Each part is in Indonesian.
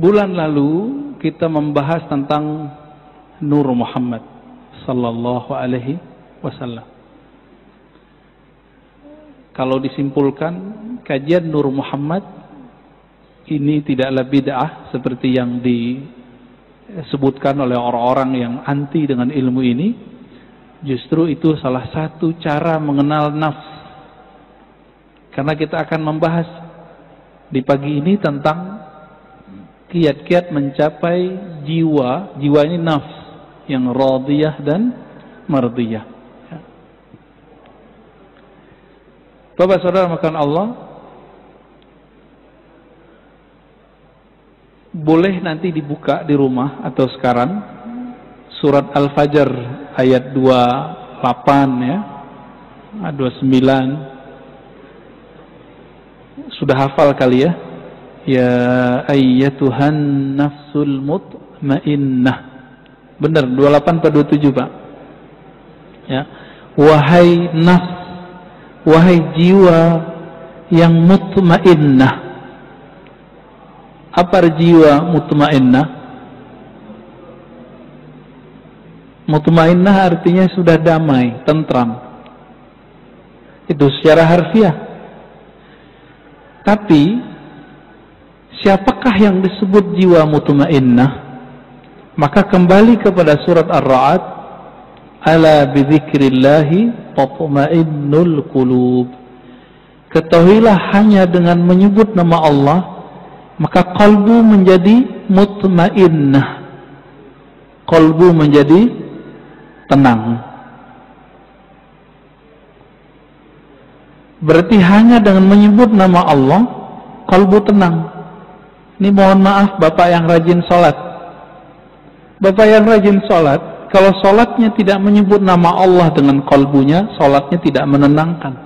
Bulan lalu kita membahas tentang Nur Muhammad sallallahu alaihi wasallam. Kalau disimpulkan, kajian Nur Muhammad ini tidaklah bid'ah seperti yang disebutkan oleh orang-orang yang anti dengan ilmu ini. Justru itu salah satu cara mengenal nafs. Karena kita akan membahas di pagi ini tentang kiat-kiat mencapai jiwa. Jiwa ini nafs yang radiyah dan mardiyah. Bapak saudara makan Allah, boleh nanti dibuka di rumah atau sekarang surat Al-Fajr ayat 28 ya, 29. Sudah hafal kali ya? Ya ayyatuhan nafsul mutmainnah. Benar 28 atau 27 Pak? Ya. Wahai nafs, wahai jiwa yang mutmainnah. Apa jiwa mutmainnah? Mutmainnah artinya sudah damai, tentram. Itu secara harfiah. Tapi siapakah yang disebut jiwa mutmainnah? Maka kembali kepada surat Ar-Ra'd, ala bidzikrillahi tatma'innul qulub. Ketahuilah hanya dengan menyebut nama Allah maka qalbu menjadi mutmainnah, qalbu menjadi tenang. Berarti hanya dengan menyebut nama Allah qalbu tenang. Ini mohon maaf Bapak yang rajin sholat. Bapak yang rajin sholat, kalau sholatnya tidak menyebut nama Allah dengan qalbunya, sholatnya tidak menenangkan.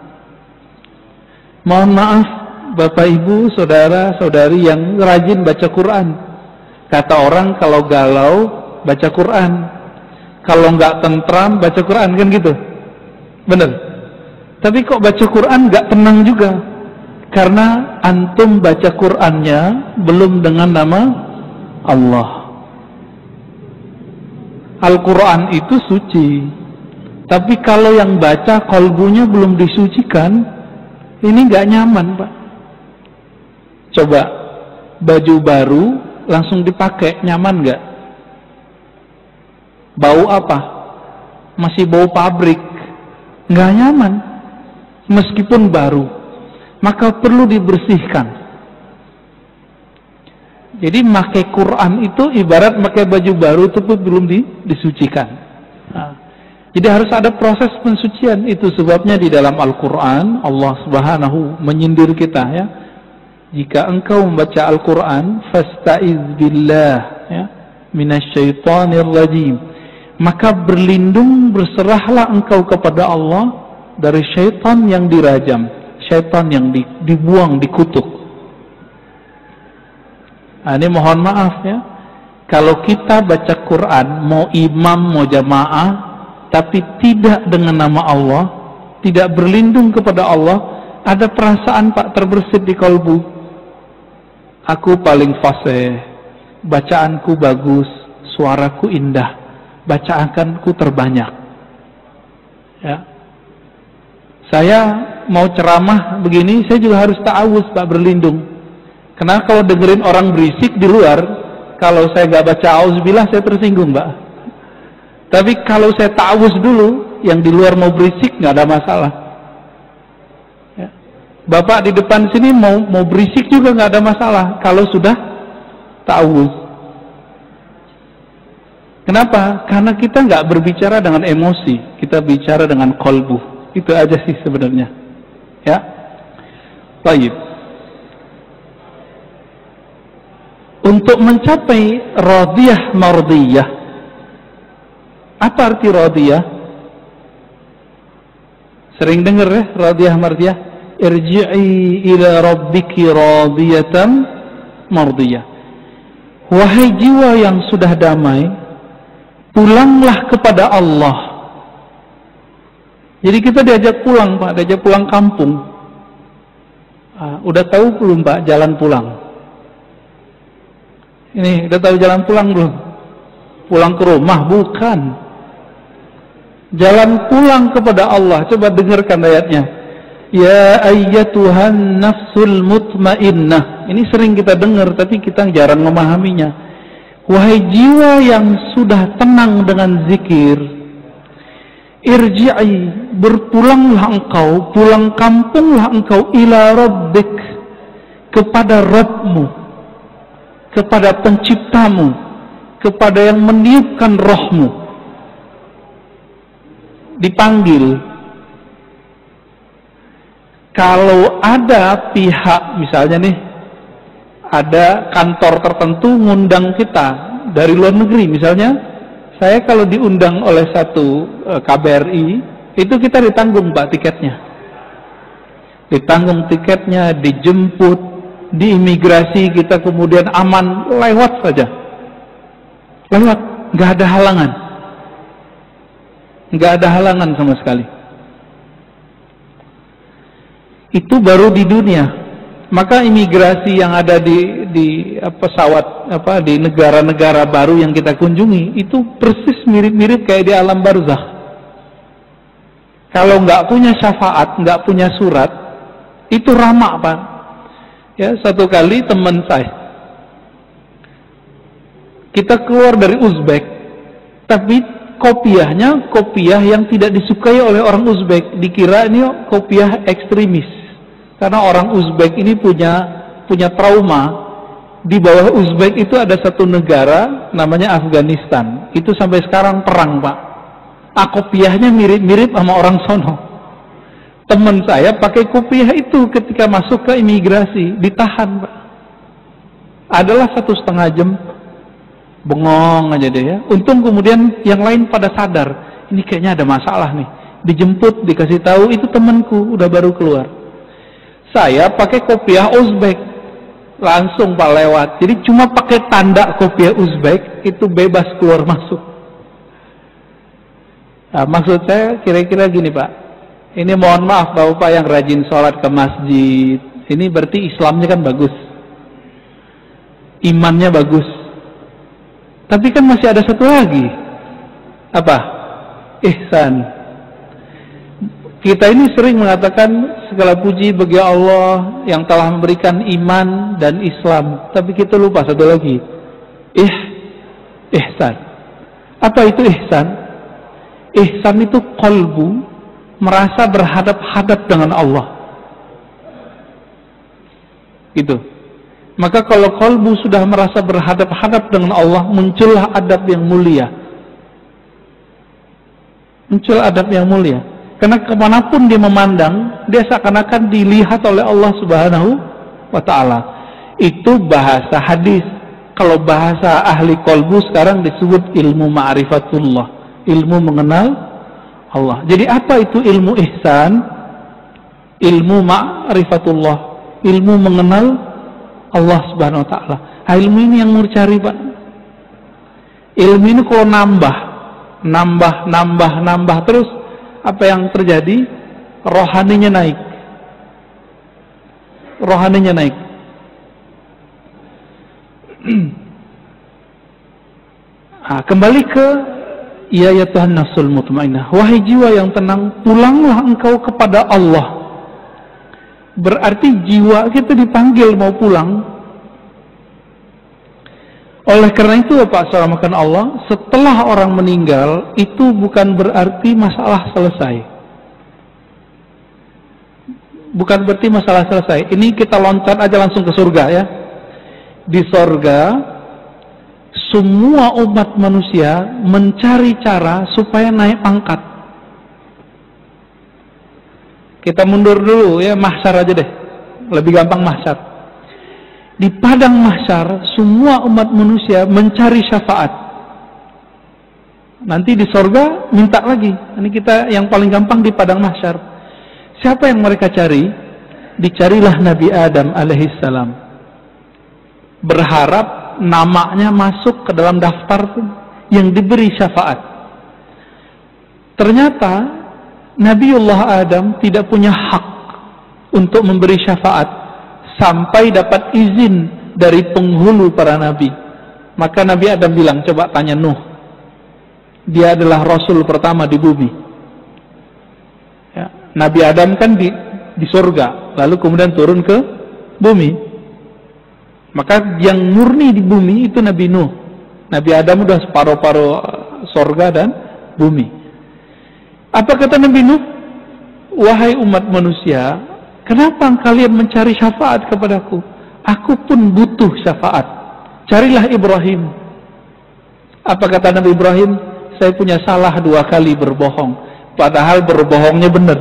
Mohon maaf Bapak Ibu, saudara saudari yang rajin baca Quran. Kata orang kalau galau baca Quran, kalau nggak tentram baca Quran, kan gitu. Bener. Tapi kok baca Quran nggak tenang juga? Karena antum baca Qurannya belum dengan nama Allah. Al-Quran itu suci, tapi kalau yang baca qalbunya belum disucikan, ini nggak nyaman Pak. Coba baju baru langsung dipakai, nyaman nggak? Bau apa? Masih bau pabrik, nggak nyaman. Meskipun baru, maka perlu dibersihkan. Jadi pakai Quran itu ibarat pakai baju baru itu pun belum disucikan. Nah, jadi harus ada proses pensucian. Itu sebabnya di dalam Al-Quran Allah Subhanahu menyindir kita ya. Jika engkau membaca Al-Quran, fasta'iz billah ya, minasyaitonir rajim. Maka berlindung, berserahlah engkau kepada Allah dari syaitan yang dirajam, syaitan yang dibuang, dikutuk. Nah, ini mohon maaf ya, kalau kita baca Quran, mau imam, mau jamaah, tapi tidak dengan nama Allah, tidak berlindung kepada Allah, ada perasaan Pak terbersit di kalbu. Aku paling fasih, bacaanku bagus, suaraku indah, bacaanku terbanyak. Ya. Saya mau ceramah begini, saya juga harus ta'awuz Pak, berlindung. Karena kalau dengerin orang berisik di luar, kalau saya gak baca auzubillah saya tersinggung Mbak. Tapi kalau saya ta'awuz dulu, yang di luar mau berisik gak ada masalah. Ya. Bapak di depan sini mau berisik juga gak ada masalah kalau sudah ta'awuz. Kenapa? Karena kita gak berbicara dengan emosi, kita bicara dengan qalbu. Itu aja sih sebenarnya. Ya. Baik. Untuk mencapai radiyah mardiyah, apa arti radiyah? Sering dengar ya radiyah mardiyah. Irji'i ila rabbiki radiyatan mardiyah. Wahai jiwa yang sudah damai, pulanglah kepada Allah. Jadi kita diajak pulang Pak, diajak pulang kampung. Udah tahu belum Pak jalan pulang? Ini udah tahu jalan pulang belum? Pulang ke rumah? Bukan. Jalan pulang kepada Allah. Coba dengarkan ayatnya. Ya ayyatuhan nafsul mutmainnah. Ini sering kita dengar tapi kita jarang memahaminya. Wahai jiwa yang sudah tenang dengan zikir, irji'i, berpulanglah engkau, pulang kampunglah engkau ila rabbik, kepada Rabbmu, kepada penciptamu, kepada yang meniupkan rohmu. Dipanggil. Kalau ada pihak, misalnya nih, ada kantor tertentu ngundang kita dari luar negeri, misalnya saya kalau diundang oleh satu KBRI, itu kita ditanggung Pak tiketnya. Ditanggung tiketnya, dijemput, di imigrasi kita kemudian aman, lewat saja. Lewat, nggak ada halangan. Nggak ada halangan sama sekali. Itu baru di dunia. Maka imigrasi yang ada di pesawat di negara-negara baru yang kita kunjungi itu persis mirip-mirip kayak di alam barzakh. Kalau nggak punya syafaat, nggak punya surat, itu ramak Pak. Ya, satu kali teman saya, kita keluar dari Uzbek, tapi kopiahnya kopiah yang tidak disukai oleh orang Uzbek, dikira ini kopiah ekstremis. Karena orang Uzbek ini punya trauma. Di bawah Uzbek itu ada satu negara namanya Afghanistan. Itu sampai sekarang perang Pak. Kopiahnya mirip-mirip sama orang sono. Teman saya pakai kopiah itu ketika masuk ke imigrasi, ditahan Pak. Adalah 1,5 jam, bengong aja deh ya. Untung kemudian yang lain pada sadar, ini kayaknya ada masalah nih. Dijemput, dikasih tahu, itu temanku udah baru keluar. Saya pakai kopiah Uzbek, langsung Pak lewat. Jadi cuma pakai tanda kopiah Uzbek itu bebas keluar masuk. Nah, maksud saya kira-kira gini Pak. Ini mohon maaf Bapak yang rajin sholat ke masjid. Ini berarti Islamnya kan bagus, imannya bagus. Tapi kan masih ada satu lagi. Apa? Ihsan. Kita ini sering mengatakan segala puji bagi Allah yang telah memberikan iman dan Islam. Tapi kita lupa satu lagi. Ihsan. Apa itu ihsan? Ihsan itu qalbu, merasa berhadap-hadap dengan Allah. Gitu. Maka kalau qalbu sudah merasa berhadap-hadap dengan Allah, muncullah adab yang mulia. Muncul adab yang mulia. Karena kemanapun dia memandang, dia seakan-akan dilihat oleh Allah Subhanahu wa Ta'ala. Itu bahasa hadis. Kalau bahasa ahli qalbu sekarang disebut ilmu ma'rifatullah, ilmu mengenal Allah. Jadi apa itu ilmu ihsan? Ilmu ma'rifatullah, ilmu mengenal Allah Subhanahu wa Ta'ala. Ilmu ini yang mau cari Pak. Ilmu ini kalau nambah terus, apa yang terjadi? Rohaninya naik. Rohaninya naik. Kembali ke ya Tuhan nafsul mutmainnah. Wahai jiwa yang tenang, pulanglah engkau kepada Allah. Berarti jiwa kita dipanggil mau pulang. Oleh karena itu Pak Salamukan Allah, setelah orang meninggal itu bukan berarti masalah selesai. Bukan berarti masalah selesai. Ini kita loncat aja langsung ke surga ya. Di surga semua umat manusia mencari cara supaya naik pangkat. Kita mundur dulu ya, mahsyar aja deh. Lebih gampang mahsyar. Di padang mahsyar semua umat manusia mencari syafaat. Nanti di sorga minta lagi. Ini kita yang paling gampang di padang mahsyar. Siapa yang mereka cari? Dicarilah Nabi Adam alaihissalam. Berharap namanya masuk ke dalam daftar yang diberi syafaat. Ternyata Nabiullah Adam tidak punya hak untuk memberi syafaat sampai dapat izin dari penghulu para nabi. Maka Nabi Adam bilang, coba tanya Nuh. Dia adalah Rasul pertama di bumi. Ya. Nabi Adam kan di surga, lalu kemudian turun ke bumi. Maka yang murni di bumi itu Nabi Nuh. Nabi Adam udah separuh-paruh surga dan bumi. Apa kata Nabi Nuh? Wahai umat manusia, kenapa kalian mencari syafaat kepadaku? Aku pun butuh syafaat. Carilah Ibrahim. Apa kata Nabi Ibrahim? Saya punya salah 2 kali berbohong, padahal berbohongnya benar.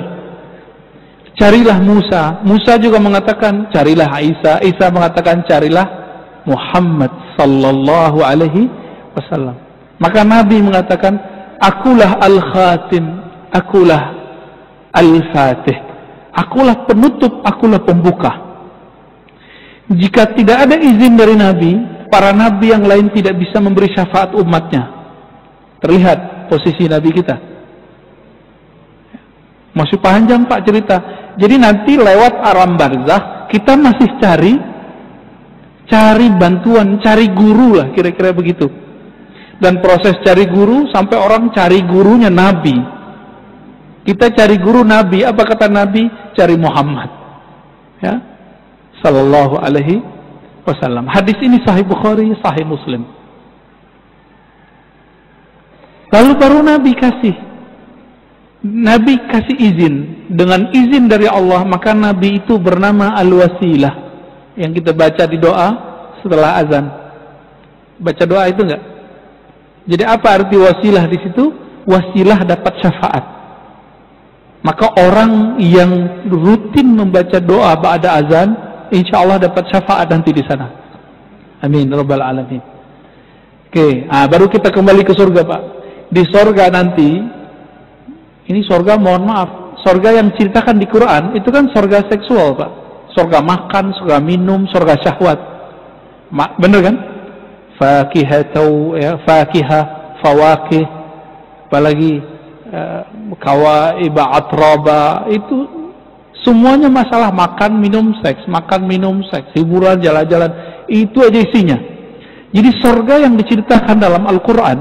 Carilah Musa. Musa juga mengatakan carilah Isa. Isa mengatakan carilah Muhammad sallallahu alaihi wasallam. Maka Nabi mengatakan, akulah al-khatim, akulah al-fatih, akulah penutup, akulah pembuka. Jika tidak ada izin dari Nabi, para Nabi yang lain tidak bisa memberi syafaat umatnya. Terlihat posisi Nabi kita. Masih panjang Pak cerita. Jadi nanti lewat alam barzakh kita masih cari bantuan, cari guru lah, kira-kira begitu. Dan proses cari guru sampai orang cari gurunya Nabi. Kita cari guru Nabi. Apa kata Nabi? Cari Muhammad. Ya, sallallahu alaihi wasallam. Hadis ini sahih Bukhari, sahih Muslim. Lalu baru Nabi kasih izin. Dengan izin dari Allah, maka Nabi itu bernama Al-Wasilah, yang kita baca di doa setelah azan. Baca doa itu enggak? Jadi apa arti wasilah di situ? Wasilah dapat syafaat. Maka orang yang rutin membaca doa ba'da azan, insya Allah dapat syafaat nanti di sana. Amin rabbal alamin. Oke, baru kita kembali ke surga Pak. Di surga nanti, ini surga, mohon maaf, surga yang ceritakan di Quran itu kan surga seksual Pak. Surga makan, surga minum, surga syahwat. Bener kan? Fakihatau, ya, fakihah, fawakih, apalagi kawaiba, atraba, itu semuanya masalah makan, minum, seks, hiburan, jalan-jalan, itu aja isinya. Jadi surga yang diceritakan dalam Al-Quran,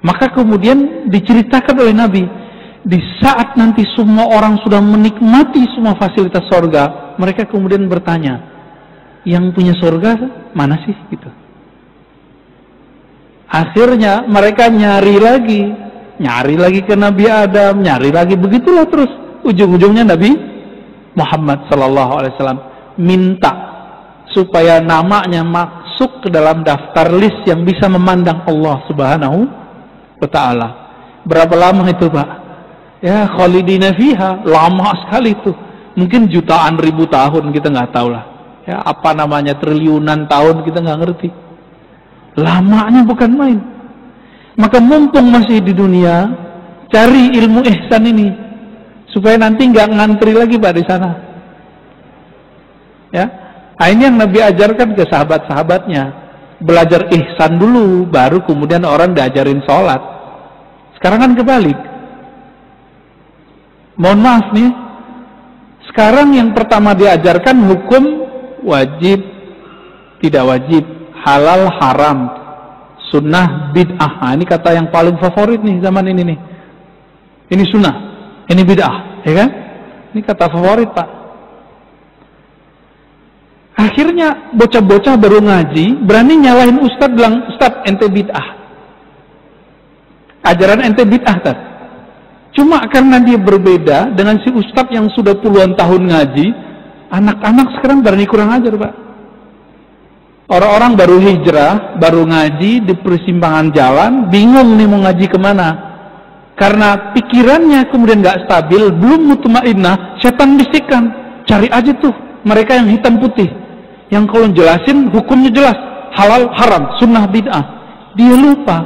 maka kemudian diceritakan oleh Nabi, di saat nanti semua orang sudah menikmati semua fasilitas surga, mereka kemudian bertanya, yang punya surga mana sih? Gitu. Akhirnya mereka nyari lagi ke Nabi Adam, nyari lagi, begitulah terus. Ujung-ujungnya Nabi Muhammad sallallahu alaihi wasallam minta supaya namanya masuk ke dalam daftar list yang bisa memandang Allah Subhanahu wa ta'ala. Berapa lama itu Pak? Ya, khalidina fiha, lama sekali itu. Mungkin jutaan ribu tahun, kita nggak tahu lah. Ya, apa namanya, triliunan tahun, kita nggak ngerti. Lamanya bukan main. Maka mumpung masih di dunia, cari ilmu ihsan ini supaya nanti nggak ngantri lagi Pak di sana. Ya, ini yang Nabi ajarkan ke sahabat-sahabatnya. Belajar ihsan dulu, baru kemudian orang diajarin sholat. Sekarang kan kebalik. Mohon maaf nih, sekarang yang pertama diajarkan hukum wajib, tidak wajib, halal, haram, sunnah, bid'ah. Ini kata yang paling favorit nih zaman ini nih. Ini sunnah, ini bid'ah, ya kan? Ini kata favorit Pak. Akhirnya bocah-bocah baru ngaji berani nyalahin ustadz, bilang, ustadz ente bid'ah, ajaran ente bid'ah Tad. Cuma karena dia berbeda dengan si ustadz yang sudah puluhan tahun ngaji, anak-anak sekarang berani kurang ajar Pak. Orang-orang baru hijrah, baru ngaji di persimpangan jalan, bingung nih mau ngaji kemana. Karena pikirannya kemudian gak stabil, belum mutmainnah, setan bisikan, cari aja tuh mereka yang hitam putih, yang kalau jelasin hukumnya jelas, halal, haram, sunnah, bid'ah. Dia lupa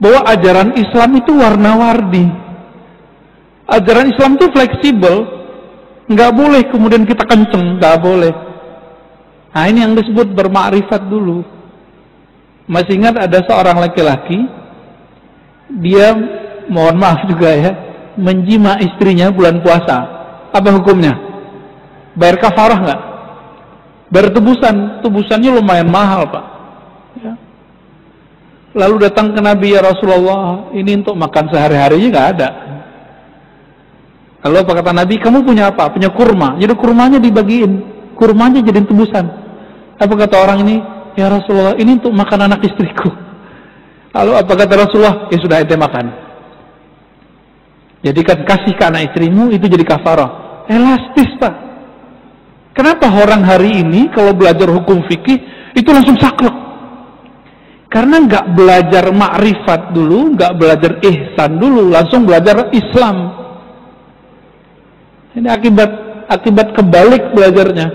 bahwa ajaran Islam itu warna-warni. Ajaran Islam itu fleksibel, nggak boleh kemudian kita kenceng, nggak boleh. Nah ini yang disebut bermakrifat dulu. Masih ingat ada seorang laki-laki, dia mohon maaf juga ya, menjima istrinya bulan puasa. Apa hukumnya? Bayar kafarah nggak? Bayar tebusan, tebusannya lumayan mahal Pak. Lalu datang ke Nabi, ya Rasulullah, ini untuk makan sehari-harinya nggak ada. Lalu apa kata Nabi? Kamu punya apa? Punya kurma. Jadi kurmanya dibagiin, kurmanya jadiin tebusan. Apa kata orang ini? Ya Rasulullah, ini untuk makan anak istriku. Lalu apa kata Rasulullah? Ya sudah, ente makan. Jadikan kasih ke anak istrimu, itu jadi kafarah. Elastis, Pak. Kenapa orang hari ini kalau belajar hukum fikih itu langsung saklek? Karena nggak belajar makrifat dulu, nggak belajar ihsan dulu, langsung belajar Islam. Ini akibat kebalik belajarnya.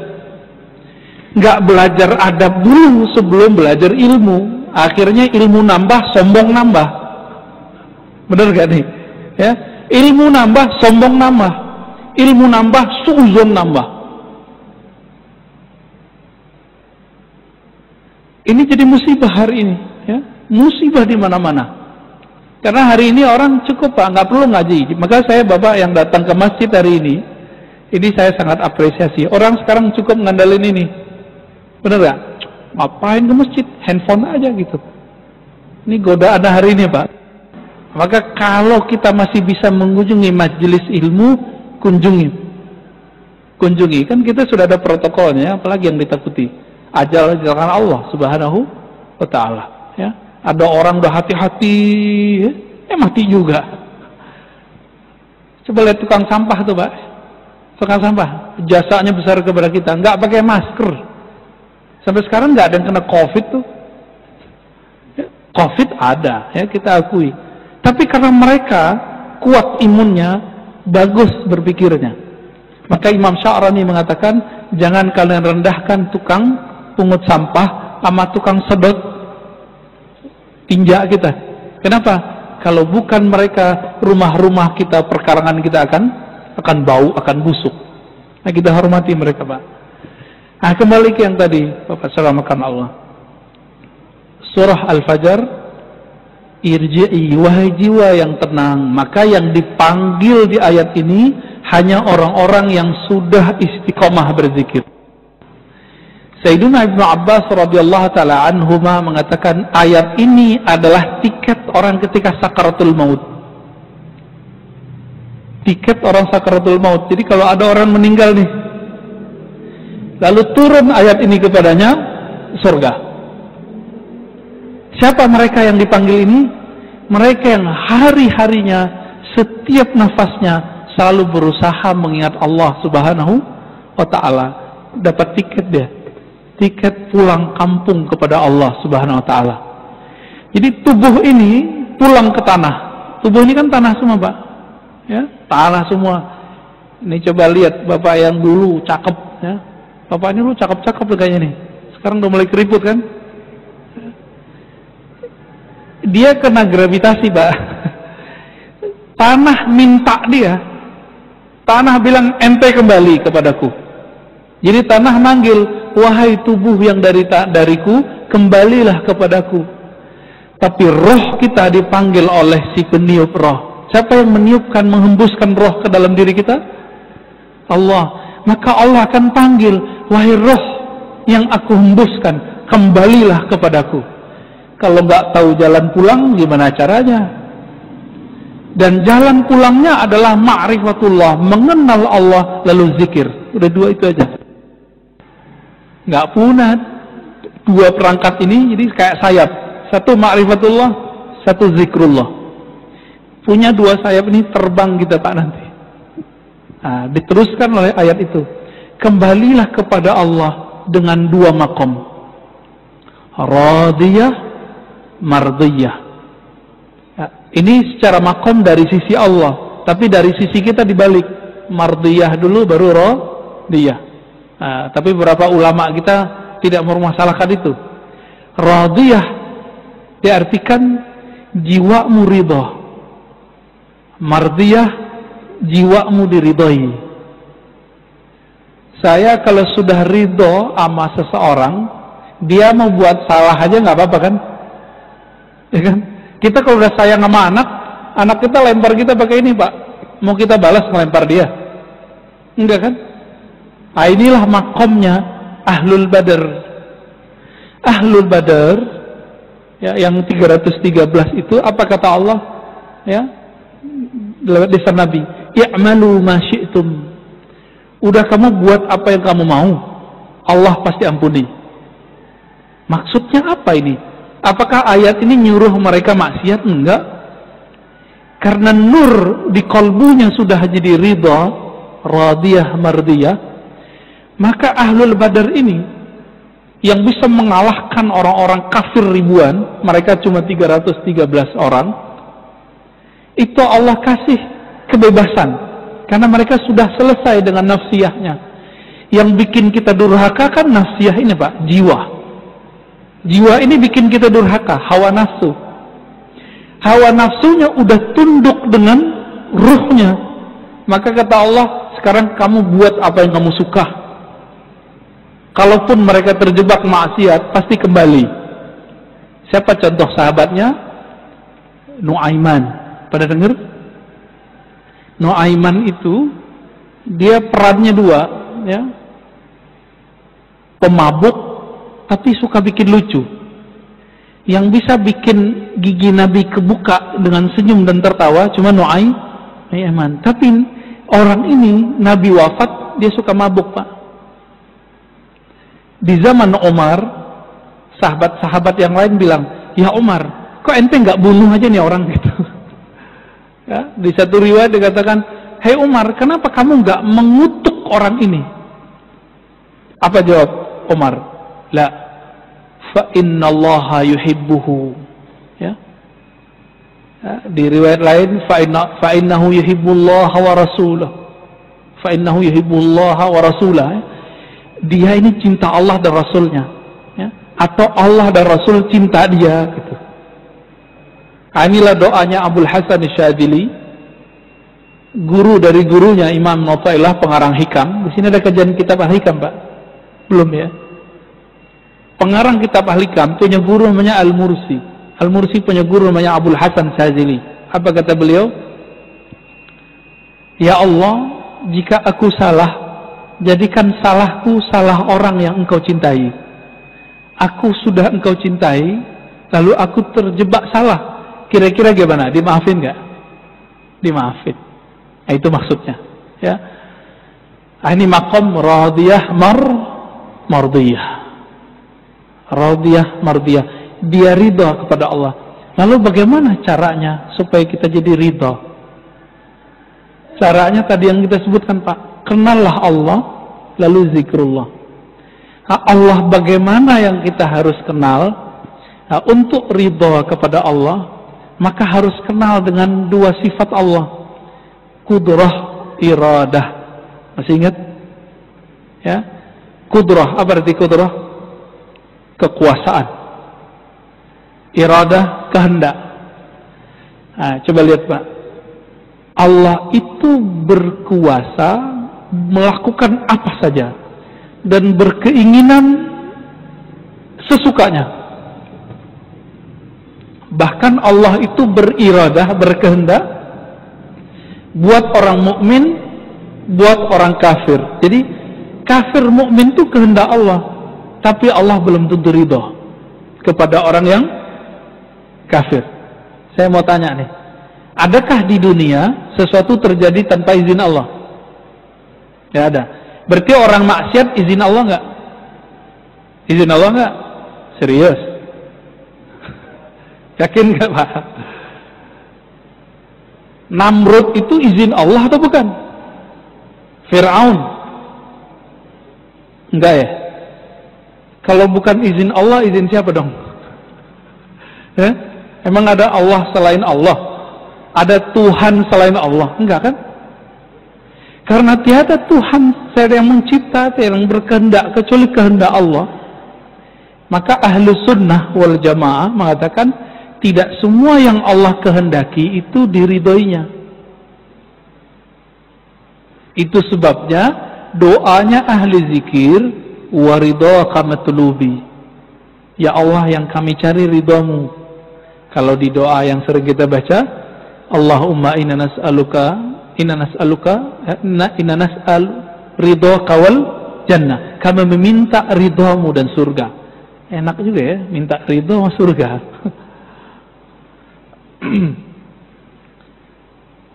Nggak belajar adab dulu sebelum belajar ilmu. Akhirnya ilmu nambah, sombong nambah. Bener gak nih? Ya, ilmu nambah, sombong nambah. Ilmu nambah, suuzon nambah. Ini jadi musibah hari ini, ya, musibah di mana-mana. Karena hari ini orang cukup, Pak, nggak perlu ngaji. Maka saya, Bapak yang datang ke masjid hari ini saya sangat apresiasi. Orang sekarang cukup ngandalin ini, bener nggak? Ngapain ke masjid? Handphone aja gitu. Ini godaan hari ini, Pak. Maka kalau kita masih bisa mengunjungi majelis ilmu, kunjungi. Kan kita sudah ada protokolnya, apalagi yang ditakuti. Ajal ajalkan Allah Subhanahu wa ta'ala, ya. Ada orang udah hati-hati, mati juga. Coba lihat tukang sampah tuh, Pak. Tukang sampah, jasanya besar kepada kita, nggak pakai masker. Sampai sekarang nggak ada yang kena COVID tuh. Ya, COVID ada, ya, kita akui. Tapi karena mereka kuat imunnya, bagus berpikirnya. Maka Imam Sya'rani mengatakan, jangan kalian rendahkan tukang pungut sampah sama tukang sedot tinja kita. Kenapa? Kalau bukan mereka, rumah-rumah kita, perkarangan kita akan bau, akan busuk. Nah, kita hormati mereka, Pak. Nah, kembali ke yang tadi, Bapak selamatkan Allah. Surah Al-Fajr, irji'i, wahai jiwa yang tenang. Maka yang dipanggil di ayat ini hanya orang-orang yang sudah istiqomah berzikir. Sayyidina Ibnu Abbas radhiyallahu taala anhuma mengatakan ayat ini adalah tiket orang ketika sakaratul maut. Tiket orang sakaratul maut. Jadi kalau ada orang meninggal nih, lalu turun ayat ini kepadanya, surga. Siapa mereka yang dipanggil ini? Mereka yang hari-harinya, setiap nafasnya selalu berusaha mengingat Allah Subhanahu wa ta'ala. Dapat tiket dia, tiket pulang kampung kepada Allah Subhanahu wa ta'ala. Jadi tubuh ini pulang ke tanah. Tubuh ini kan tanah semua, Pak, ya, tanah semua. Ini coba lihat Bapak yang dulu cakep, ya, Bapak ini dulu cakep-cakep kayaknya nih. Sekarang udah mulai keriput kan. Dia kena gravitasi, Pak. Tanah minta dia. Tanah bilang, ente kembali kepadaku. Jadi tanah manggil, wahai tubuh yang dariku, kembalilah kepadaku. Tapi roh kita dipanggil oleh si peniup roh. Siapa yang meniupkan, menghembuskan roh ke dalam diri kita? Allah. Maka Allah akan panggil, wahai roh yang aku hembuskan, kembalilah kepadaku. Kalau nggak tahu jalan pulang, gimana caranya? Dan jalan pulangnya adalah ma'rifatullah, mengenal Allah lalu zikir. Udah dua itu aja. Nggak punah dua perangkat ini, jadi kayak sayap. Satu ma'rifatullah, satu zikrullah. Punya dua sayap ini, terbang kita, Pak, nanti. Nah, diteruskan oleh ayat itu. Kembalilah kepada Allah dengan dua makom. Radiyah, mardiyah. Nah, ini secara makom dari sisi Allah. Tapi dari sisi kita dibalik. Mardiyah dulu, baru radiyah. Nah, tapi beberapa ulama kita tidak mempermasalahkan itu. Radiyah diartikan jiwamu ridha. Mardiyah, jiwamu diridhai. Saya kalau sudah ridho sama seseorang, dia mau buat salah aja nggak apa-apa kan? Ya kan? Kita kalau udah sayang sama anak kita lempar kita pakai ini, Pak. Mau kita balas melempar dia? Enggak kan? Nah, inilah makomnya Ahlul Badar. Ahlul Badar Ya, yang 313 itu apa kata Allah? Ya, lewat lisan Nabi, "I'malu ma syi'tum." Udah kamu buat apa yang kamu mau, Allah pasti ampuni. Maksudnya apa ini? Apakah ayat ini nyuruh mereka maksiat? Enggak. Karena nur di kalbunya sudah jadi ridha, radiyah, mardiyah, maka ahlul badar ini yang bisa mengalahkan orang-orang kafir ribuan, mereka cuma 313 orang, itu Allah kasih kebebasan karena mereka sudah selesai dengan nafsiyahnya. Yang bikin kita durhaka kan nafsiyah ini, Pak, jiwa. Jiwa ini bikin kita durhaka, hawa nafsu. Hawa nafsunya udah tunduk dengan ruhnya. Maka kata Allah, sekarang kamu buat apa yang kamu suka. Kalaupun mereka terjebak maksiat, pasti kembali. Siapa contoh sahabatnya? Nuaiman. Pada dengar? Nuaiman itu, dia perannya dua, ya. Pemabuk, tapi suka bikin lucu. Yang bisa bikin gigi Nabi kebuka dengan senyum dan tertawa cuma Nuaiman. Tapi orang ini Nabi wafat, dia suka mabuk, Pak. Di zaman Umar, sahabat-sahabat yang lain bilang, "Ya Umar, kok ente nggak bunuh aja nih orang?" Gitu. Ya, di satu riwayat dikatakan, "Hei Umar, kenapa kamu nggak mengutuk orang ini?" Apa jawab Umar? "La, fa innallaha yuhibbuhu." Ya. Ya, di riwayat lain, fa innahu yuhibbullaha wa rasulahu. Fa innahu yuhibbullaha wa rasulahu. Ya. Dia ini cinta Allah dan Rasulnya, ya. Atau Allah dan Rasul cinta dia, gitu. Inilah doanya Abul Hasan Syadzili, guru dari gurunya Imam Notailah, pengarang Hikam. Di sini ada kajian kitab Al-Hikam, Pak? Belum, ya? Pengarang kitab Al-Hikam punya guru namanya Al-Mursi. Al-Mursi punya guru namanya Abul Hasan Syadzili. Apa kata beliau? "Ya Allah, jika aku salah, jadikan salahku salah orang yang engkau cintai. Aku sudah engkau cintai, lalu aku terjebak salah. Kira-kira gimana? Dimaafin gak?" Dimaafin. Nah, itu maksudnya. Ya. Ini maqam radiyah mardiyah. Radiyah mardiyah. Dia ridha kepada Allah. Lalu bagaimana caranya supaya kita jadi ridha? Caranya tadi yang kita sebutkan, Pak. Kenallah Allah, lalu zikrullah. Nah, Allah bagaimana yang kita harus kenal? Nah, untuk ridha kepada Allah, maka harus kenal dengan dua sifat Allah. Kudrah, iradah. Masih ingat? Ya. Kudrah, apa arti kudrah? Kekuasaan. Iradah, kehendak. Nah, coba lihat, Pak. Allah itu berkuasa melakukan apa saja dan berkeinginan sesukanya. Bahkan Allah itu beriradah, berkehendak buat orang mukmin, buat orang kafir. Jadi kafir mukmin itu kehendak Allah, tapi Allah belum tentu ridha kepada orang yang kafir. Saya mau tanya nih, adakah di dunia sesuatu terjadi tanpa izin Allah? Ya ada. Berarti orang maksiat izin Allah enggak? Izin Allah enggak? Serius? Yakin enggak, Pak? Namrud itu izin Allah atau bukan? Fir'aun? Enggak ya? Kalau bukan izin Allah, izin siapa dong? Ya? Emang ada Allah selain Allah? Ada Tuhan selain Allah? Enggak kan? Karena tiada Tuhan yang mencipta, yang berkehendak kecuali kehendak Allah. Maka ahlu sunnah wal jamaah mengatakan tidak semua yang Allah kehendaki itu diridhoinya. Itu sebabnya doanya ahli zikir, waridhaka matlubi. Ya Allah, yang kami cari ridhamu. Kalau di doa yang sering kita baca, Allahumma inna nas'aluka ridhaka wal jannah. Kami meminta ridhamu dan surga. Enak juga ya, minta ridho sama surga.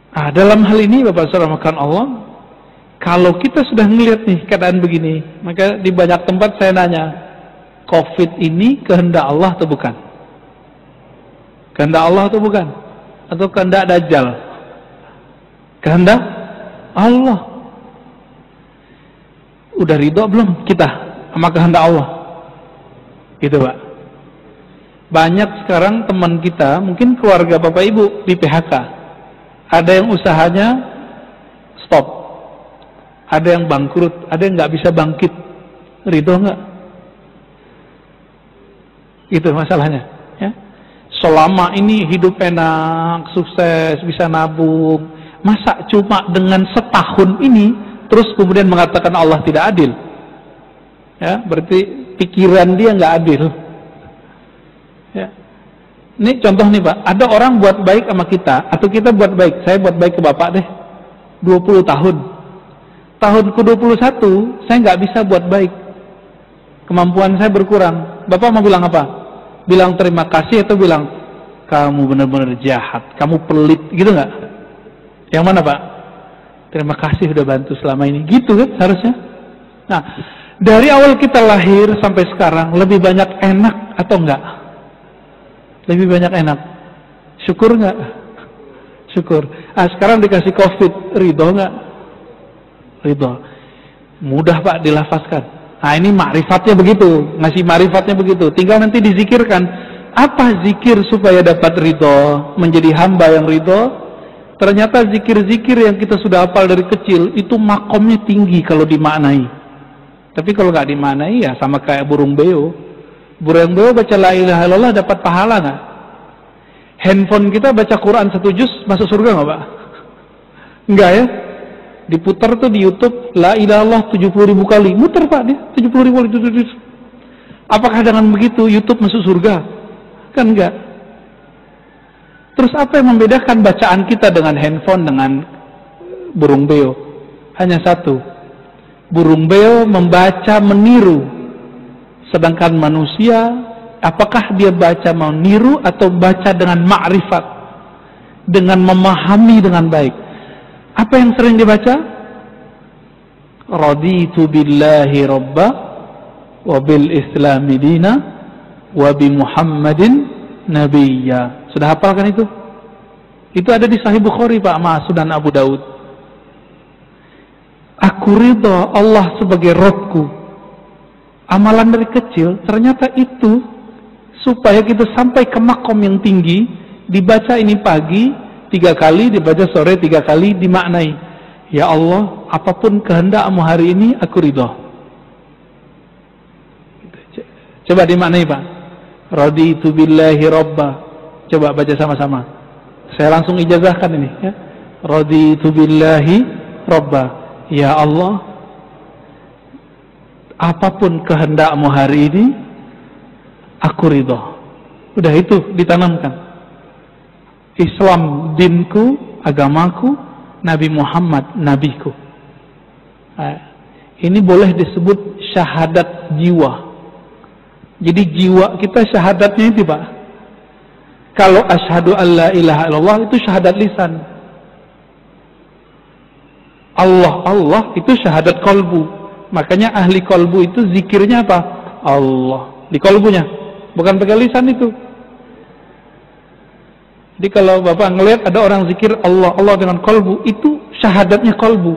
Nah, dalam hal ini Bapak Saudara makan Allah, kalau kita sudah ngelihat nih keadaan begini, maka di banyak tempat saya nanya, COVID ini kehendak Allah atau bukan? Kehendak Allah atau bukan? Atau kehendak Dajjal? Kehendak Allah. Udah ridho belum kita sama kehendak Allah? Gitu Pak. Banyak sekarang teman kita, mungkin keluarga Bapak Ibu di PHK, ada yang usahanya stop, ada yang bangkrut, ada yang nggak bisa bangkit. Ridho nggak? Itu masalahnya. Ya. Selama ini hidup enak, sukses, bisa nabung, masa cuma dengan setahun ini terus kemudian mengatakan Allah tidak adil? Ya, berarti pikiran dia nggak adil. Ya. Ini contoh nih Pak, ada orang buat baik sama kita, atau kita buat baik, saya buat baik ke Bapak deh, 20 tahun. Tahun ke-21, saya nggak bisa buat baik. Kemampuan saya berkurang. Bapak mau bilang apa? Bilang terima kasih atau bilang, kamu benar-benar jahat, kamu pelit, gitu nggak? Yang mana Pak? Terima kasih sudah bantu selama ini. Gitu kan harusnya. Nah, dari awal kita lahir sampai sekarang, lebih banyak enak atau enggak? Lebih banyak enak. Syukur nggak? Syukur. Ah, sekarang dikasih COVID, ridho nggak? Ridho. Mudah Pak dilafazkan. Nah, ini ma'rifatnya begitu, ngasih ma'rifatnya begitu. Tinggal nanti dizikirkan. Apa zikir supaya dapat ridho, menjadi hamba yang ridho? Ternyata zikir-zikir yang kita sudah hafal dari kecil itu makomnya tinggi kalau dimaknai. Tapi kalau nggak dimaknai ya sama kayak burung beo. Burung beo baca la ilaha illallah dapat pahala nggak? Handphone kita baca Quran 1 juz masuk surga nggak Pak? Enggak ya? Diputar tuh di YouTube la ilaha illallah 70.000 kali. Muter Pak dia 70.000 kali. Apakah dengan begitu YouTube masuk surga? Kan enggak. Terus apa yang membedakan bacaan kita dengan handphone dengan burung beo? Hanya satu. Burung beo membaca meniru. Sedangkan manusia, apakah dia baca meniru atau baca dengan ma'rifat? Dengan memahami dengan baik. Apa yang sering dibaca? Raditu billahi rabba wa bil islami dina wa bi Muhammadin nabiyya. Sudah hafalkan itu? Itu ada di Sahih Bukhari Pak, sama Sunan Abu Daud. Aku ridha Allah sebagai Rabbku. Amalan dari kecil, ternyata itu supaya kita sampai ke makom yang tinggi, dibaca ini pagi 3 kali, dibaca sore 3 kali, dimaknai. Ya Allah, apapun kehendak-Mu hari ini, aku ridha. Coba dimaknai Pak. Raditu billahi rabba. Coba baca sama-sama. Saya langsung ijazahkan ini ya. Raditu billahi rabba. Ya Allah, apapun kehendak-Mu hari ini, aku ridho. Udah itu ditanamkan. Islam dinku, agamaku, Nabi Muhammad nabiku. Ini boleh disebut syahadat jiwa. Jadi jiwa kita syahadatnya itu Pak. Kalau asyhadu an la ilaha illallah itu syahadat lisan. Allah, Allah itu syahadat kolbu. Makanya ahli kolbu itu zikirnya apa? Allah. Di kolbunya. Bukan pakai lisan itu. Jadi kalau Bapak ngelihat ada orang zikir Allah, Allah dengan kolbu, itu syahadatnya kolbu.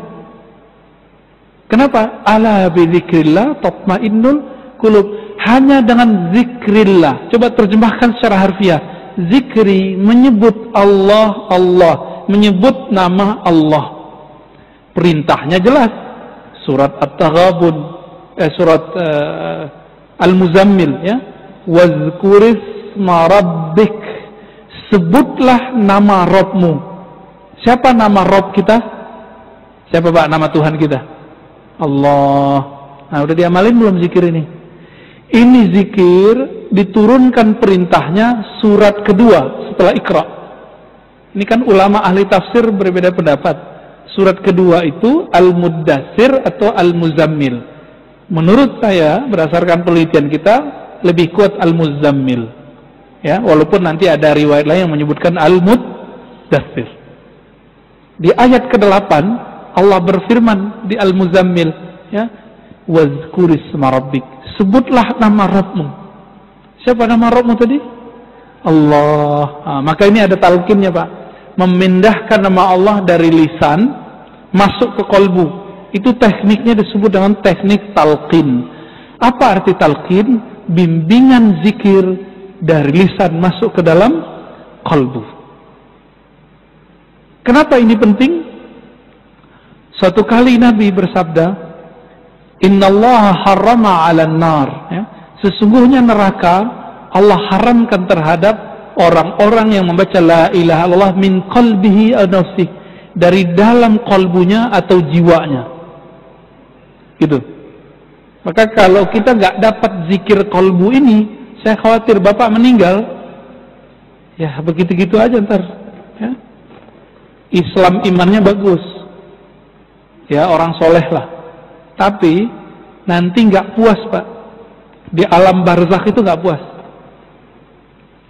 Kenapa? Ala bi dzikrillah tatmainnul qulub. Hanya dengan zikrillah. Coba terjemahkan secara harfiah. Zikri menyebut Allah, Allah, menyebut nama Allah. Perintahnya jelas. Surat At-Taghabun, surat Al-Muzammil ya. Wazkurisma rabbik. Sebutlah nama Rabbmu. Siapa nama Rabb kita? Siapa Pak nama Tuhan kita? Allah. Nah, udah diamalin belum zikir ini? Ini zikir diturunkan perintahnya surat kedua setelah Iqra. Ini kan ulama ahli tafsir berbeda pendapat. Surat kedua itu Al-Muddatsir atau Al-Muzammil. Menurut saya, berdasarkan penelitian kita, lebih kuat Al-Muzammil. Ya, walaupun nanti ada riwayat lain yang menyebutkan Al-Muddaththir. Di ayat ke-8 Allah berfirman di Al-Muzammil, ya, wazkurisma rabbik, sebutlah nama Rabbmu. Siapa nama Rabbmu tadi? Allah. Maka ini ada talqinnya, Pak. Memindahkan nama Allah dari lisan masuk ke kolbu. Itu tekniknya disebut dengan teknik talqin. Apa arti talqin? Bimbingan zikir dari lisan masuk ke dalam kolbu. Kenapa ini penting? Suatu kali Nabi bersabda, Innallaha harrama 'alan nar, ya. Sesungguhnya neraka Allah haramkan terhadap orang-orang yang membaca la ilaha illallah min qalbihi aw nafsihi, dari dalam kolbunya atau jiwanya. Gitu. Maka kalau kita nggak dapat zikir kolbu ini, saya khawatir Bapak meninggal, ya begitu-gitu aja ntar. Ya. Islam imannya bagus, ya orang soleh lah. Tapi nanti nggak puas, Pak. Di alam barzakh itu nggak puas.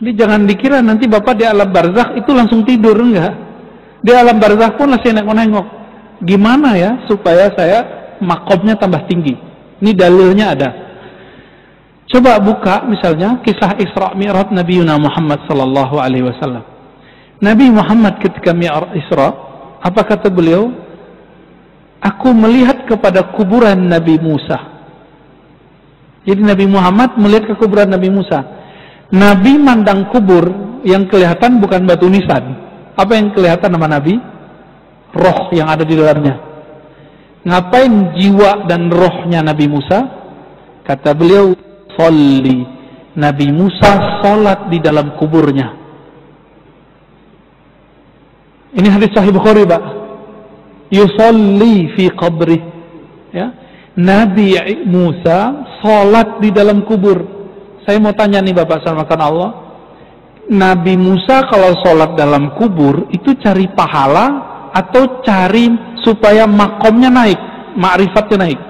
Jadi jangan dikira nanti Bapak di alam barzakh itu langsung tidur, enggak. Di alam barzakh pun masih nengok-nengok. Gimana ya supaya saya makomnya tambah tinggi? Ini dalilnya ada. Coba buka misalnya kisah Isra Mi'raj Nabi Muhammad sallallahu alaihi wasallam. Nabi Muhammad ketika Mi'raj Isra, apa kata beliau? Aku melihat kepada kuburan Nabi Musa. Jadi Nabi Muhammad melihat ke kuburan Nabi Musa. Nabi mandang kubur, yang kelihatan bukan batu nisan. Apa yang kelihatan sama Nabi? Roh yang ada di dalamnya. Ngapain jiwa dan rohnya Nabi Musa? Kata beliau, Sholli. Nabi Musa sholat di dalam kuburnya. Ini hadis Sahih Bukhari, Pak. Yusolli fi qabri, ya. Nabi Musa sholat di dalam kubur. Saya mau tanya nih Bapak sama Allah, Nabi Musa kalau sholat dalam kubur itu cari pahala atau cari supaya makomnya naik, ma'rifatnya naik?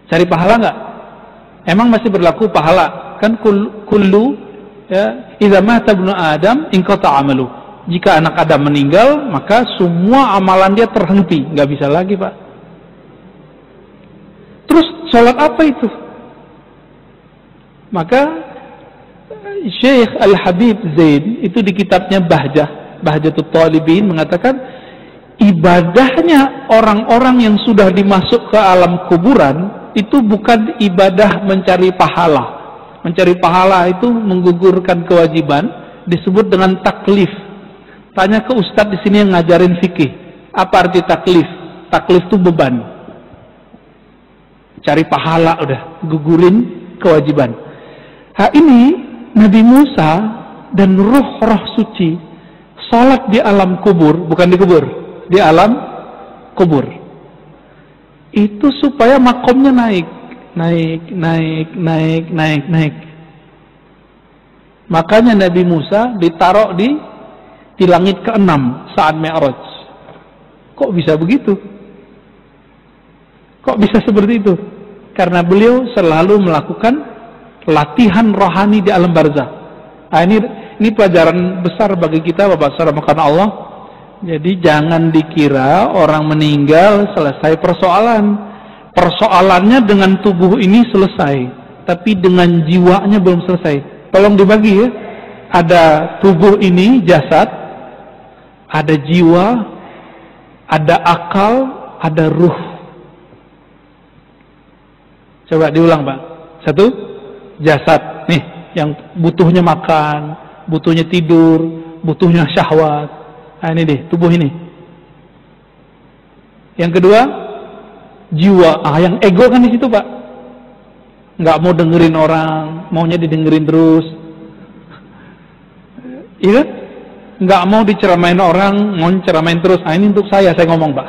Cari pahala nggak? Emang masih berlaku pahala? Kan kullu, ya, idza mata ibnu Adam inqata amalu. Jika anak Adam meninggal, maka semua amalan dia terhenti, nggak bisa lagi, Pak. Terus sholat apa itu? Maka Syekh Al-Habib Zain itu di kitabnya Bahjatut Talibin mengatakan, ibadahnya orang-orang yang sudah dimasuk ke alam kuburan itu bukan ibadah mencari pahala. Mencari pahala itu menggugurkan kewajiban, disebut dengan taklif. Tanya ke ustadz di sini yang ngajarin fikih, apa arti taklif? Taklif itu beban. Cari pahala udah, gugurin kewajiban. Ini Nabi Musa dan roh-roh suci salat di alam kubur, bukan di kubur, di alam kubur. Itu supaya makomnya naik. Makanya Nabi Musa ditaruh di langit ke-6 saat Mi'raj. Kok bisa begitu? Kok bisa seperti itu? Karena beliau selalu melakukan latihan rohani di alam barzakh. Nah, ini pelajaran besar bagi kita, Bapak Saudara makan Allah. Jadi jangan dikira orang meninggal selesai persoalan. Persoalannya dengan tubuh ini selesai, tapi dengan jiwanya belum selesai. Tolong dibagi ya. Ada tubuh ini, jasad, ada jiwa, ada akal, ada ruh. Coba diulang, Pak. Satu, jasad. Nih, yang butuhnya makan, butuhnya tidur, butuhnya syahwat. Nah, ini deh, tubuh ini. Yang kedua, jiwa. Yang ego kan di situ, Pak. Nggak mau dengerin orang, maunya didengerin terus. Iya? Nggak mau diceramain orang, mau ceramain terus. Nah, ini untuk saya ngomong, Pak.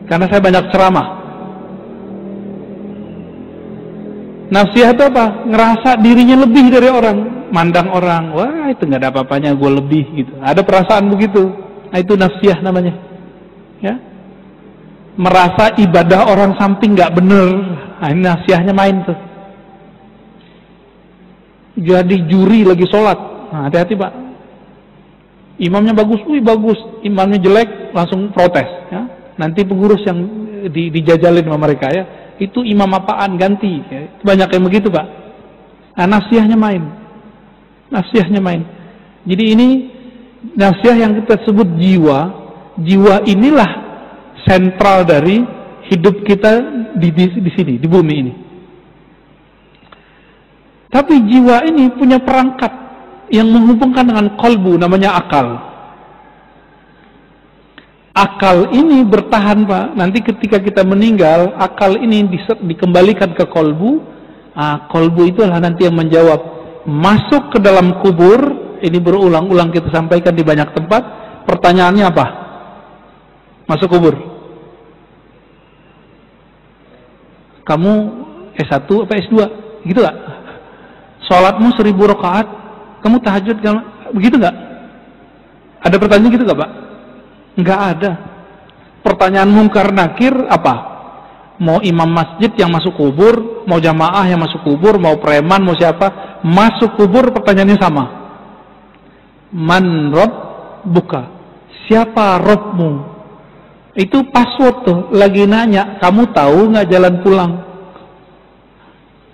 Karena saya banyak ceramah. Nafsiyah itu apa? Ngerasa dirinya lebih dari orang, mandang orang, wah itu nggak ada apa-apanya, gue lebih gitu. Ada perasaan begitu. Nah, itu nafsiyah namanya. Ya, merasa ibadah orang samping nggak bener. Nah, ini nasiahnya main tuh. Jadi juri lagi sholat. Nah, hati-hati Pak. Imamnya bagus, bagus. Imamnya jelek, langsung protes. Ya. Nanti pengurus yang dijajalin sama mereka ya. Itu imam apaan, ganti. Ya. Banyak yang begitu Pak. Nah, nasiahnya main. Nasiahnya main. Jadi ini nasiah yang kita sebut jiwa. Jiwa inilah sentral dari hidup kita di sini, di bumi ini. Tapi jiwa ini punya perangkat yang menghubungkan dengan kolbu, namanya akal. Akal ini bertahan Pak. Nanti ketika kita meninggal, akal ini dikembalikan ke kolbu. Nah, kolbu itulah nanti yang menjawab. Masuk ke dalam kubur, ini berulang-ulang kita sampaikan di banyak tempat. Pertanyaannya apa? Masuk kubur. Kamu S1 apa S2? Gitu gak? Sholatmu 1000 rakaat, kamu tahajud, begitu gak? Ada pertanyaan gitu gak Pak? Nggak ada. Pertanyaan mungkar nakir apa? Mau imam masjid yang masuk kubur, mau jamaah yang masuk kubur, mau preman, mau siapa masuk kubur, pertanyaannya sama. Man Rob buka. Siapa Robmu? Itu password tuh. Lagi nanya, kamu tahu nggak jalan pulang?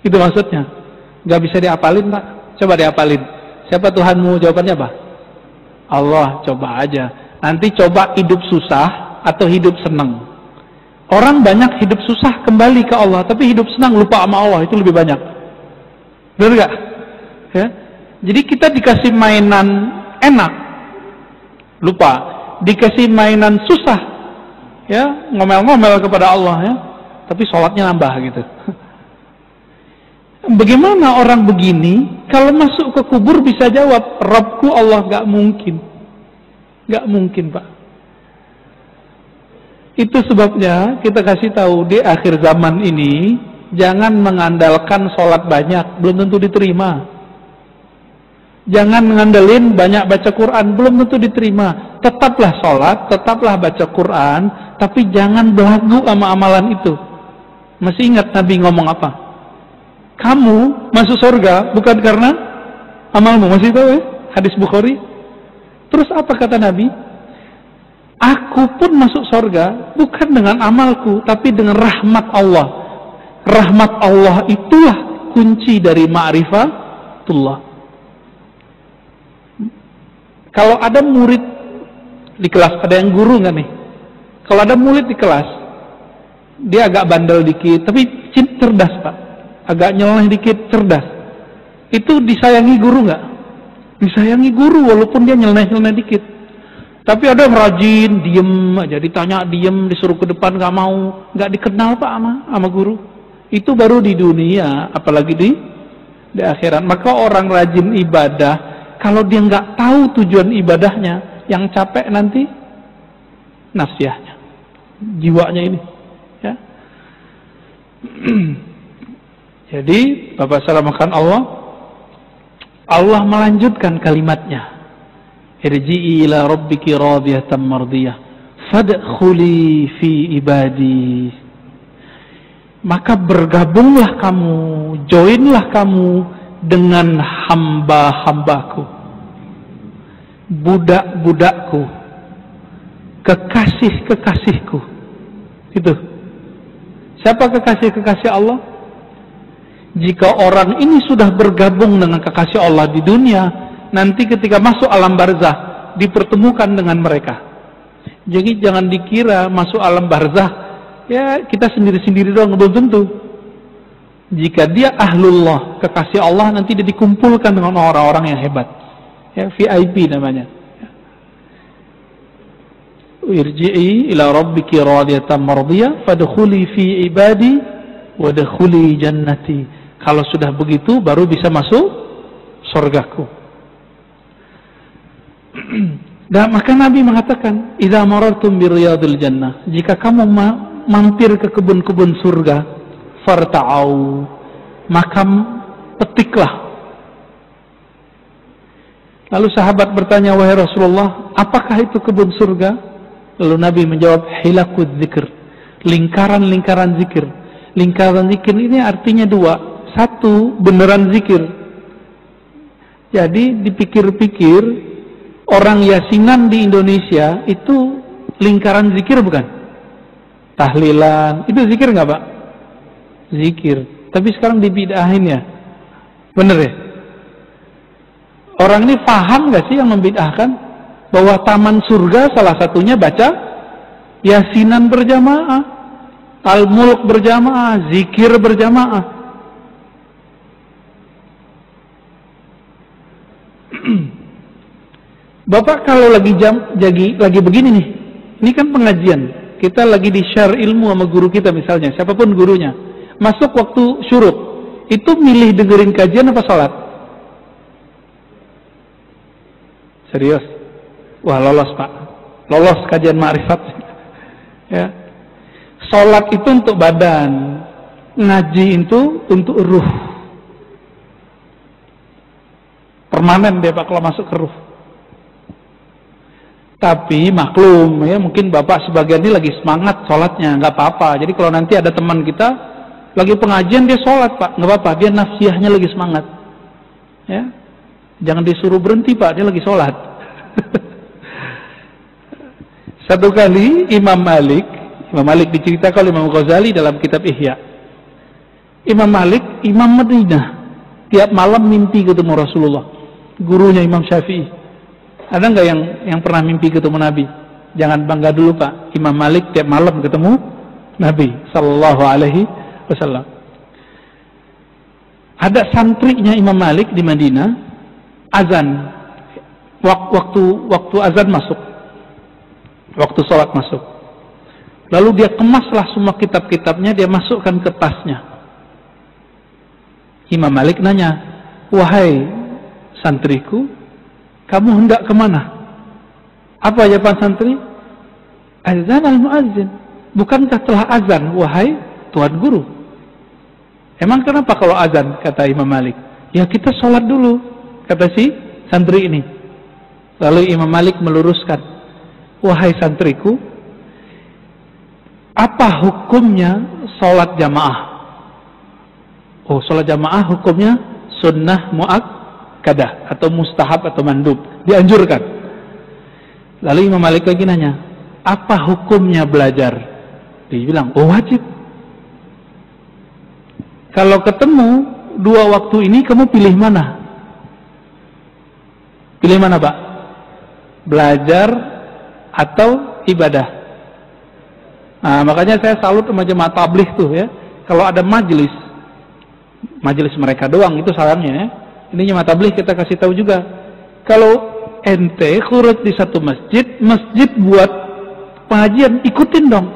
Itu maksudnya. Nggak bisa diapalin Pak. Coba diapalin. Siapa Tuhanmu? Jawabannya apa? Allah. Coba aja. Nanti coba hidup susah atau hidup senang. Orang banyak hidup susah kembali ke Allah, tapi hidup senang lupa sama Allah, itu lebih banyak. Benar gak? Ya? Jadi kita dikasih mainan enak, lupa. Dikasih mainan susah, ya ngomel-ngomel kepada Allah, ya. Tapi sholatnya nambah gitu. Bagaimana orang begini kalau masuk ke kubur bisa jawab, Rabbku Allah? Gak mungkin. Gak mungkin Pak. Itu sebabnya kita kasih tahu di akhir zaman ini jangan mengandalkan sholat banyak, belum tentu diterima. Jangan mengandalkan banyak baca Quran, belum tentu diterima. Tetaplah sholat, tetaplah baca Quran, tapi jangan belagu sama amalan itu. Masih ingat Nabi ngomong apa? Kamu masuk surga bukan karena amalmu. Masih tahu ya? Hadis Bukhari. Terus apa kata Nabi? Aku pun masuk surga bukan dengan amalku, tapi dengan rahmat Allah. Rahmat Allah itulah kunci dari ma'rifatullah. Kalau ada murid di kelas, ada yang guru nggak nih? Kalau ada murid di kelas, dia agak bandel dikit, tapi cerdas Pak. Agak nyeleneh dikit, cerdas. Itu disayangi guru nggak? Disayangi guru walaupun dia nyeleneh-nyeleneh dikit. Tapi ada yang rajin, diem aja, ditanya diem, disuruh ke depan nggak mau, nggak dikenal Pak sama guru. Itu baru di dunia, apalagi di akhirat. Maka orang rajin ibadah, kalau dia nggak tahu tujuan ibadahnya, yang capek nanti nafsiyahnya, jiwanya ini. Ya. Jadi Bapak salamakan Allah melanjutkan kalimatnya. Irji'i ila rabbiki radiyatan mardiyah fadkhuli fi ibadi. Maka bergabunglah kamu, joinlah kamu dengan hamba-hambaku, budak-budakku, kekasih-kekasihku. Itu. Siapa kekasih-kekasih Allah? Jika orang ini sudah bergabung dengan kekasih Allah di dunia, nanti ketika masuk alam barzah dipertemukan dengan mereka. Jadi jangan dikira masuk alam barzah ya kita sendiri-sendiri doang, belum tentu. Jika dia ahlullah, kekasih Allah, nanti dia dikumpulkan dengan orang-orang yang hebat. Ya, VIP namanya. Irji'i ila rabbiki radiyatan mardiyah fadkhuli fi ibadi wadkhuli jannati. Kalau sudah begitu baru bisa masuk surgaku. Dan maka Nabi mengatakan, "Idza marartum bi riyadil jannah." Jika kamu mampir ke kebun-kebun surga, farta'au, maka petiklah. Lalu sahabat bertanya, "Wahai Rasulullah, apakah itu kebun surga?" Lalu Nabi menjawab, "Hilakud dzikr." Lingkaran-lingkaran zikir. Lingkaran zikir ini artinya dua. Satu, beneran zikir. Jadi dipikir-pikir, orang yasinan di Indonesia itu lingkaran zikir bukan? Tahlilan, itu zikir nggak Pak? Zikir. Tapi sekarang dibid'ahin ya. Bener ya? Orang ini paham nggak sih yang membid'ahkan? Bahwa taman surga salah satunya baca yasinan berjamaah, al-mulk berjamaah, zikir berjamaah. Bapak kalau lagi begini nih, ini kan pengajian, kita lagi di share ilmu sama guru kita misalnya, siapapun gurunya, masuk waktu syuruk, itu milih dengerin kajian apa sholat? Serius? Wah, lolos Pak, lolos kajian ma'rifat. Ya, sholat itu untuk badan, ngaji itu untuk ruh. Permanen dia Pak kalau masuk ke ruh. Tapi maklum ya, mungkin Bapak sebagian ini lagi semangat sholatnya, nggak apa-apa. Jadi kalau nanti ada teman kita lagi pengajian dia sholat Pak, nggak apa-apa, dia nafsiyahnya lagi semangat. Ya, jangan disuruh berhenti Pak, dia lagi sholat. Satu kali Imam Malik diceritakan oleh Imam Ghazali dalam kitab Ihya. Imam Malik, Imam Madinah, tiap malam mimpi ketemu Rasulullah, gurunya Imam Syafi'i. Ada nggak yang pernah mimpi ketemu Nabi? Jangan bangga dulu Pak. Imam Malik tiap malam ketemu Nabi Sallallahu Alaihi Wasallam. Ada santrinya Imam Malik di Madinah, azan. Waktu azan masuk, waktu sholat masuk. Lalu dia kemaslah semua kitab-kitabnya, dia masukkan ke tasnya. Imam Malik nanya, wahai santriku, kamu hendak kemana? Apa jawaban santri? Azan al-muazzin. Bukankah telah azan, wahai Tuan Guru? Emang kenapa kalau azan, kata Imam Malik? Ya kita sholat dulu, kata si santri ini. Lalu Imam Malik meluruskan, wahai santriku, apa hukumnya sholat jamaah? Oh, sholat jamaah hukumnya sunnah muakkadah atau mustahab atau mandub, dianjurkan. Lalu Imam Malik lagi nanya, apa hukumnya belajar? Dia bilang, oh wajib. Kalau ketemu dua waktu ini, kamu pilih mana? Pilih mana Pak? Belajar atau ibadah? Nah, makanya saya salut sama jemaah tabligh tuh ya. Kalau ada majelis mereka doang itu salahnya ya. Ini jemaah tabligh kita kasih tahu juga. Kalau ente khurut di satu masjid buat pengajian, ikutin dong.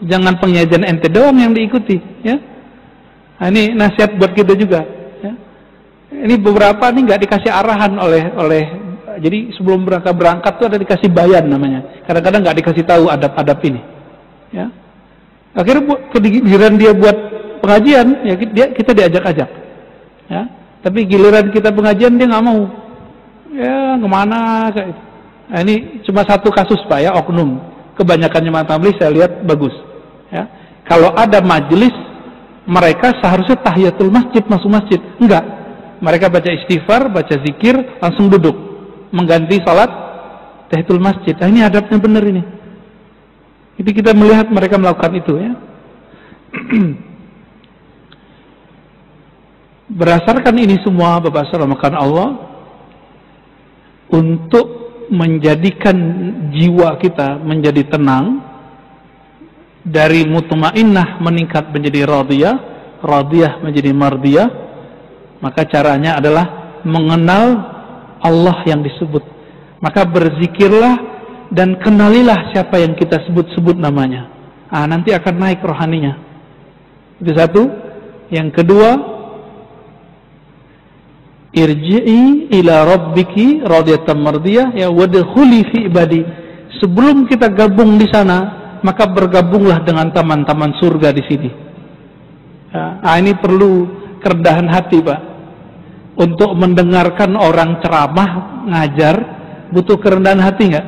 Jangan pengajian ente doang yang diikuti ya. Nah, ini nasihat buat kita juga ya. Ini beberapa nih nggak dikasih arahan oleh jadi sebelum berangkat tuh ada dikasih bayan namanya. Kadang-kadang nggak dikasih tahu adab-adab ini. Ya. Akhirnya giliran dia buat pengajian, ya kita diajak-ajak. Ya. Tapi giliran kita pengajian dia nggak mau. Ya kemana? Kayak itu. Nah, ini cuma satu kasus Pak ya, oknum. Kebanyakan jemaah tabligh saya lihat bagus. Ya. Kalau ada majelis, mereka seharusnya tahiyatul masjid, masuk masjid. Enggak. Mereka baca istighfar, baca zikir, langsung duduk. Mengganti salat tahiyatul masjid. Nah, ini adabnya benar ini. Jadi kita melihat mereka melakukan itu ya. Berdasarkan ini semua Bapak Saudara Allah, untuk menjadikan jiwa kita menjadi tenang, dari mutmainnah meningkat menjadi radiyah, radiyah menjadi mardiyah, maka caranya adalah mengenal Allah yang disebut. Maka berzikirlah dan kenalilah siapa yang kita sebut-sebut namanya. Nanti akan naik rohaninya. Itu satu. Yang kedua, irji'i ila rabbiki radiyatan mardiyah ya wadkhuli fi ibadi. Sebelum kita gabung di sana, maka bergabunglah dengan taman-taman surga di sini. Ini perlu kerendahan hati Pak. Untuk mendengarkan orang ceramah, ngajar, butuh kerendahan hati nggak?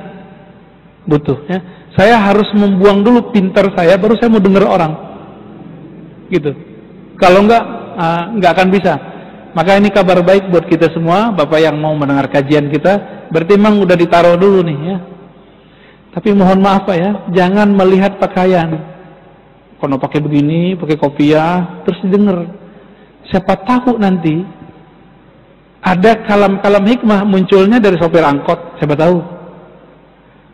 Butuh ya. Saya harus membuang dulu pintar saya, baru saya mau dengar orang. gitu. Kalau nggak akan bisa. Maka ini kabar baik buat kita semua, Bapak yang mau mendengar kajian kita, berarti memang udah ditaruh dulu nih ya. Tapi mohon maaf Pak ya, jangan melihat pakaian. Kalau pakai begini, pakai kopiah, terus didengar. Siapa tahu nanti ada kalam-kalam hikmah munculnya dari sopir angkot, siapa tahu.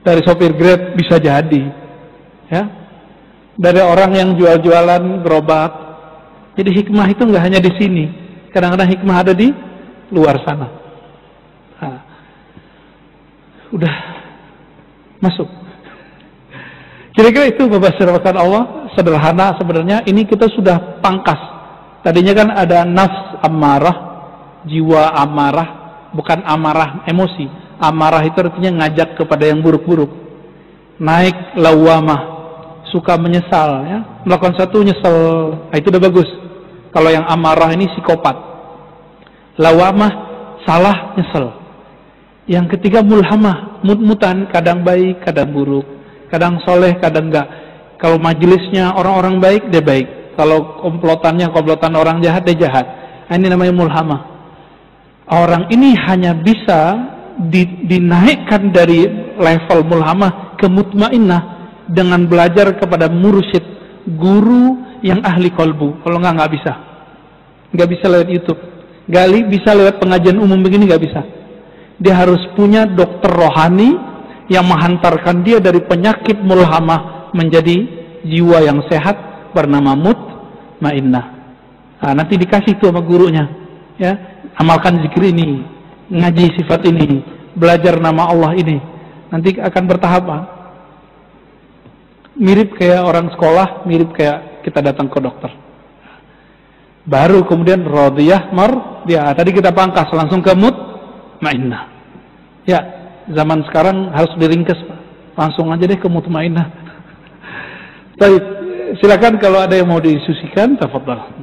Dari sopir Grab bisa jadi. Ya. Dari orang yang jual-jualan gerobak. Jadi hikmah itu nggak hanya di sini. Kadang-kadang hikmah ada di luar sana. Nah, udah masuk. Kira-kira itu Bapak sirahkan Allah, sederhana sebenarnya. Ini kita sudah pangkas. Tadinya kan ada nafs amarah, jiwa amarah, bukan amarah emosi. Amarah itu artinya ngajak kepada yang buruk-buruk. Naik lawamah, suka menyesal, ya. Melakukan satu nyesel, nah, itu udah bagus. Kalau yang amarah ini psikopat. Lawamah, salah, nyesel. Yang ketiga mulhamah, mut-mutan, kadang baik, kadang buruk. Kadang soleh, kadang enggak. Kalau majelisnya orang-orang baik, dia baik. Kalau komplotan orang jahat, dia jahat. Nah, ini namanya mulhamah. Orang ini hanya bisa dinaikkan dari level mulhamah ke mutmainnah dengan belajar kepada mursyid, guru yang ahli kolbu. Kalau nggak bisa. Nggak bisa lewat YouTube. Nggak bisa lewat pengajian umum begini, nggak bisa. Dia harus punya dokter rohani yang menghantarkan dia dari penyakit mulhamah menjadi jiwa yang sehat bernama mutmainnah. Nah, nanti dikasih tuh sama gurunya, ya, amalkan zikir ini, ngaji sifat ini, belajar nama Allah ini. Nanti akan bertahap. Mirip kayak orang sekolah, mirip kayak kita datang ke dokter. Baru kemudian radiyah mardiyah. Tadi kita pangkas langsung ke mutmainnah. Ya, zaman sekarang harus diringkes, Pak. Langsung aja deh ke mutmainnah. Baik, silakan kalau ada yang mau didiskusikan, tafadhal.